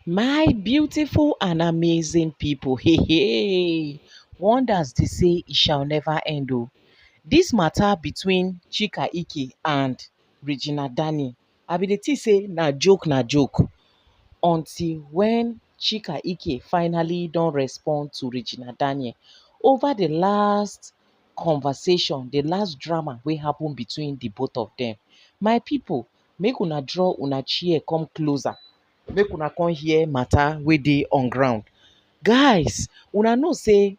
My beautiful and amazing people, hey, hey, wonders they say it shall never end. Oh. This matter between Chika Ike and Regina Dani, I be the tea say na joke until when Chika Ike finally don't respond to Regina Daniel over the last conversation, the last drama wey happen between the both of them. My people, make una draw una chair come closer. Make una come hear matter wey dey on ground. Guys, una know say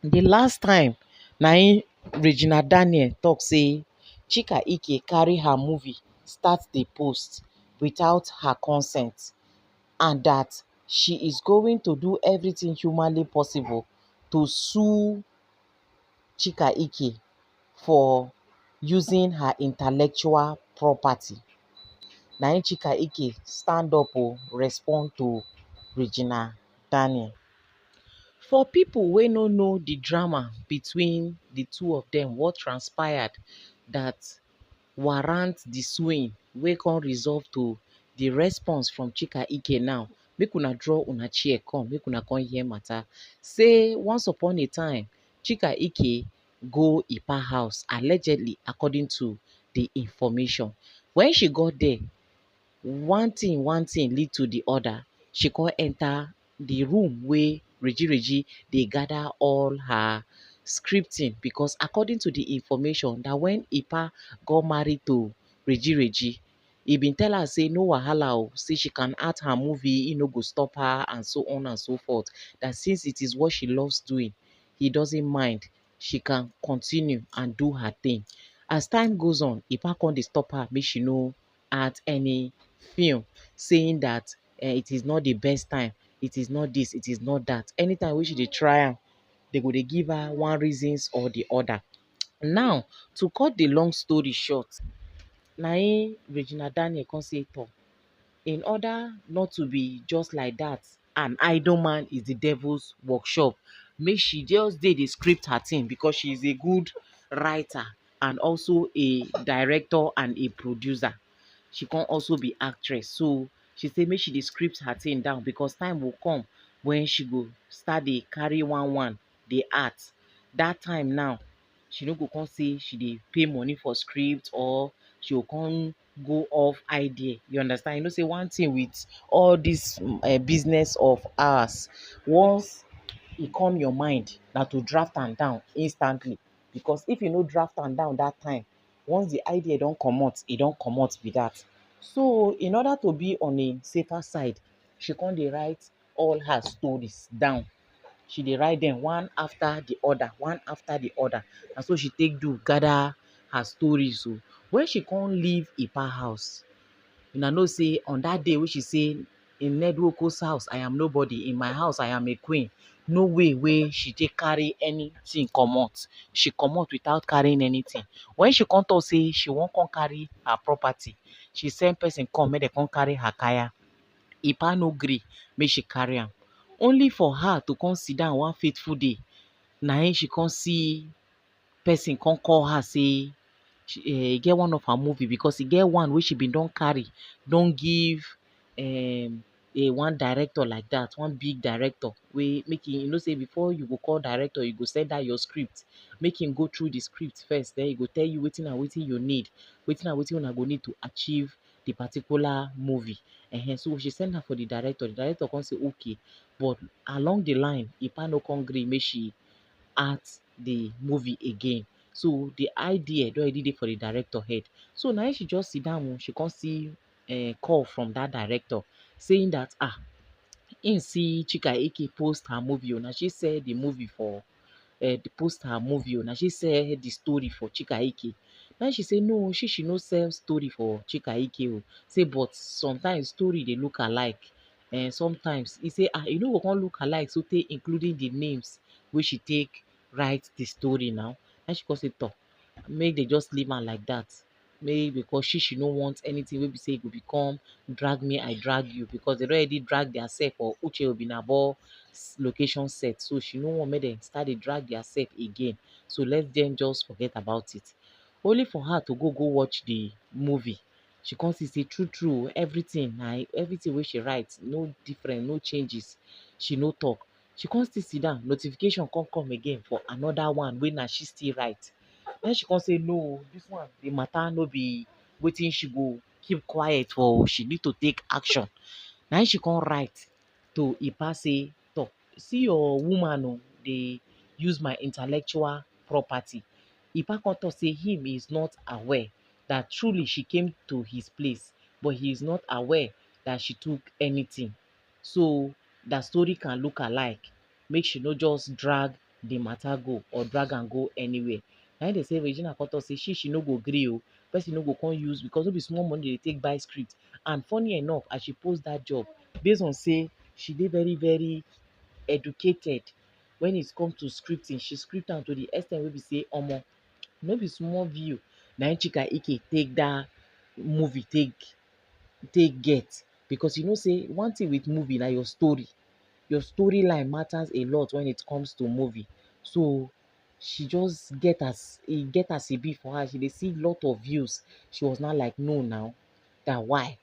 the last time na im Regina Daniel talk say Chika Ike carry her movie start dey post without her consent and that she is going to do everything humanly possible to sue Chika Ike for using her intellectual property. Na im Chika Ike stand up respond to Regina Daniel. For people wey no know the drama between the two of them, what transpired that warrant the suing wey come resolve to the response from Chika Ike now. Make una draw una chair come, make una come hear matter. Say once upon a time, Chika Ike go Ipa house allegedly according to the information. When she got there, one thing lead to the other. She come enter the room where Reji dey gather all her scripting because according to the information that when Ipa got married to Reji, he been tell her say no wahala o, say she can act her movie, he no go stop her and so on and so forth. That since it is what she loves doing, he doesn't mind. She can continue and do her thing. As time goes on, Ipa come dey stop her make she no act any film, saying that it is not the best time, it is not this, it is not that. Anytime wey she dey try am, they go dey give her one reasons or the other. Now, to cut the long story short, na im Regina Daniel come say toh, in order not to be just like that, an idle man is the devil's workshop, make she just dey script her thing because she is a good writer and also a director and a producer. She can also be actress. So she say make she dey script her thing down because time will come when she go start dey carry one dey act. That time now, she no go come say she dey pay money for script or she go come go off idea. You understand? You know say one thing with all this business of ours, once e come your mind na to draft am down instantly, because if you no draft am down that time, once the idea don comot, e don comot be that. So in order to be on a safer side, she come dey write all her stories down. She dey write them one after the other, one after the other. And so she take do gather her stories. So when she come leave Ipa house, una know say on that day wey she say in Nedwoko's house I am nobody, in my house I am a queen, no way wey she take carry anything comot. She comot without carrying anything. When she come talk say she wan come carry her property, she send person come make dem come carry her kaya. Ipa no gree make she carry am. Only for her to come sit down one fateful day, na im she come see person come call her say e get one of her movie, because e get one wey she bin don carry don give one director like that, one big director wey make him, you know say before you go call director, you go send out your script, make him go through the script first, then he go tell you wetin and wetin you need, wetin and wetin una go need to achieve the particular movie. So she send her for the director come say okay, but along the line Ipa no come gree make she act the movie again. So the idea don already dey for the director head. So na she just sit down, she come see call from that director saying that him see Chika Ike post her movie, na she sell the movie for the post her movie, na she sell the story for Chika Ike. Na she say no, she no sell story for Chika Ike o. Say but sometimes story dey look alike. Sometimes he say e no go come look alike so tey including the names wey she take write the story now. Na she come say toh, make dem just leave am like that. Make, because she no want anything wey be say e go become drag me I drag you, because they don already drag theirself for Uche Obinabo location set. So she no want make dem start dey drag theirself again. So let them just forget about it. Only for her to go watch the movie. she come see say true true everything wey she write no different, no changes, she no talk. She come still sit down, notification come again for another one wey na she still write. Den she come say no, dis one the matter no be wetin she go keep quiet for o, she need to take action. Na im she come write to Ipa say toh, see your woman o dey use my intellectual property. Ipa come talk say him is not aware that truly she came to his place, but he is not aware that she took anything. So that story can look alike. Make she no just drag the matter go or drag am go anywhere. Na im dey say Regina come talk say she no go gree o. Person no go come use, because no be small money dey take buy script. And funny enough, as she post that job, based on say she dey very very educated when it come to scripting, she script am to the ex ten t wey be say omo, no be small view na im Chika Ike take that movie take get. Because you know say one thing with movie na your story. Your storyline matters a lot when it comes to movie. So she just get as e be for her. She dey see lot of views. She was now like no now, that why?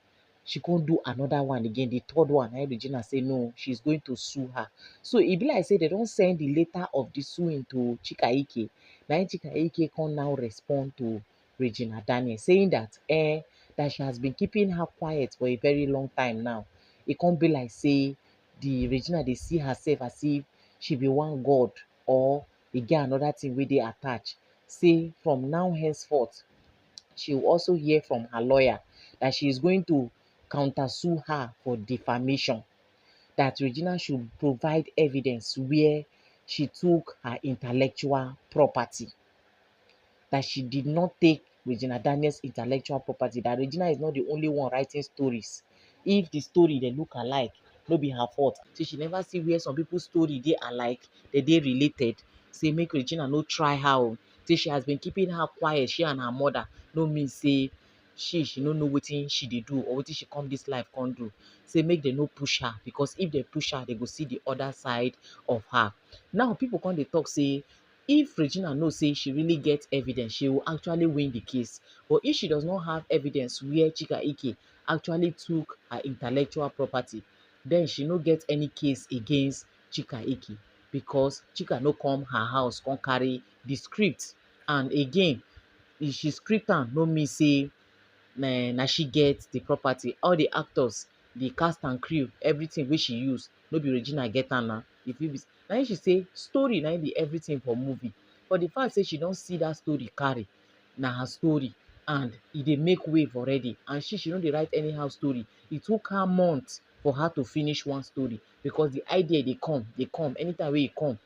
She come do another one again, the third one. Na im Regina say no, she's going to sue her. So e be like say they don send the letter of the suing to Chika Ike. Na im Chika Ike come now respond to Regina Daniel saying that that she has been keeping her quiet for a very long time now. E come be like say the Regina dey see herself as if she be one god, or e get another thing wey dey attached. Say from now henceforth, she will also hear from her lawyer that she is going to counter sue her for defamation. That Regina should provide evidence where she took her intellectual property. That she did not take Regina Daniel's intellectual property. That Regina is not the only one writing stories. If the story dey look alike, no be her fault. Say she never see where some people's story dey alike, they dey related. Say make Regina no try her o. Say she has been keeping her quiet, she and her mother. No mean say she no know wetin she dey do or wetin she come this life come do. Say make dem no push her, because if they push her, they go see the other side of her. Now people come dey talk say if Regina know say she really get evidence, she will actually win the case. But if she does not have evidence where Chika Ike actually took her intellectual property, then she no get any case against Chika Ike, because Chika no come her house come carry the script. And again, if she script am, no mean say na she get the property. All the actors, the cast and crew, everything wey she use, no be Regina get am na. E fit be na im she say story na im be everything for movie. But the fact say she don see that story carry, na her story, and e dey make wave already. And she no dey write anyhow story. E took her months for her to finish one story, because the idea dey come. Anytime wey e come,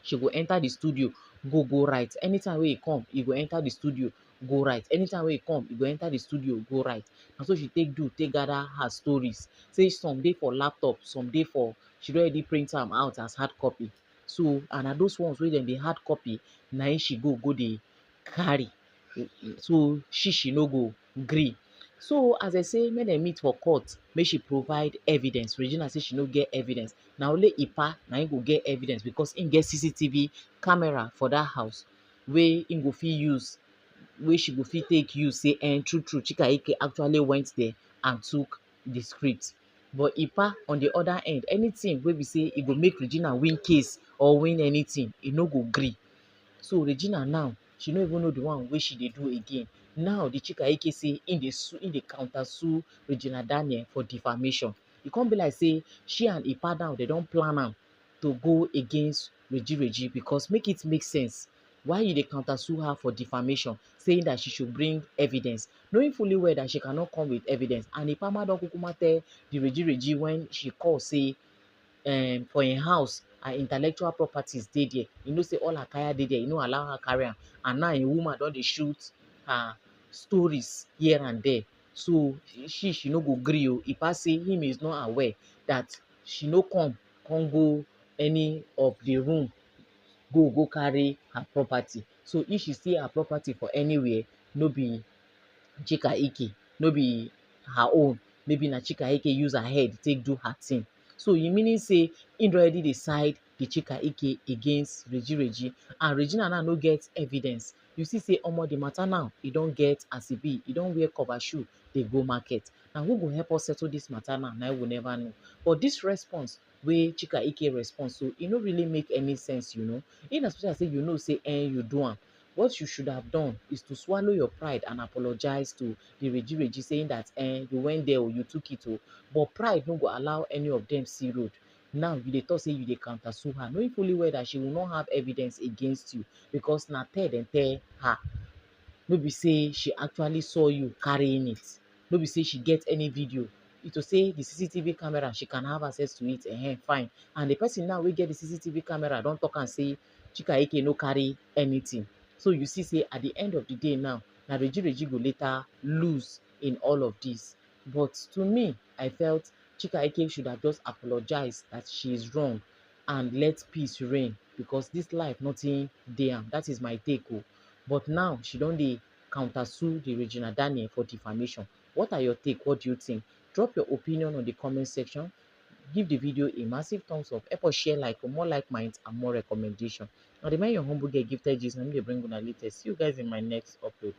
she go enter the studio, go write. Anytime wey e come, e go enter the studio, go write. Anytime wey e come, e go enter the studio, go write. Na so she take gather her stories. Say some dey for laptop, some dey for, she don already print am out as hard copy. So, and na those ones wey dem dey hard copy, na im she go dey carry. So she no go gree. So as I say, make dem meet for court, make she provide evidence. Regina say she no get evidence. Na only Ipa na im go get evidence, because im get CCTV camera for that house wey im go fit use, wey she go fit take use say true true Chika Ike actually went there and took the script. But Ipa on the other end, anything wey be say e go make Regina win case or win anything, e no go gree. So Regina now, she no even know the one wey she dey do again. Now the Chika Ike say im dey counter sue Regina Daniel for defamation. E come be like say she and Ipa now, they don plan am to go against Reji, because make it make sense. Why you dey counter sue her for defamation, saying that she should bring evidence, knowing fully well that she cannot come with evidence? And Ipama don kukuma tell the Reji when she call say for im house, her intellectual properties dey there. You know say all her kaya dey there, e no allow her carry am. And now im woman don dey shoot her stories here and there. So she no go gree o. Ipa say him is not aware that she no come go any of the room, go carry her property. So if she see her property for anywhere, no be Chika Ike, no be her own, maybe na Chika Ike use her head take do her thing. So e meaning say im don already dey side the Chika Ike against Reji, and Regina now no get evidence. You see say omo, the matter now, e don get as e be. E don wear cover shoe dey go market. Na who go help us settle dis matter now na we never know. But dis response wey Chika Ike respond so, e no really make any sense, you know. In as much as sey you know sey you do am, what you should have done is to swallow your pride and apologize to the Reji saying that you went there, you took it but pride no go allow any of them see road. Now you dey talk say you dey counter sue her, knowing fully well that she will not have evidence against you because na tell dem tell her. No be say she actually saw you carrying it. No be say she get any video. It to say the CCTV camera, she can have access to it, fine. And the person now wey get the CCTV camera don talk am say Chika Ike no carry anything. So you see say at the end of the day now, na Reji go later lose in all of this. But to me, I felt Chika Ike should have just apologized that she is wrong and let peace reign because this life nothing dey am. That is my take But now she don dey counter sue the Regina Daniel for defamation. What are your take? What do you think? Drop your opinion on the comment section. Give the video a massive thumbs up. Help us share like for more like minds and more recommendation. Now remain your humble girl Gifted Gist. Na me dey bring una latest. See you guys in my next upload.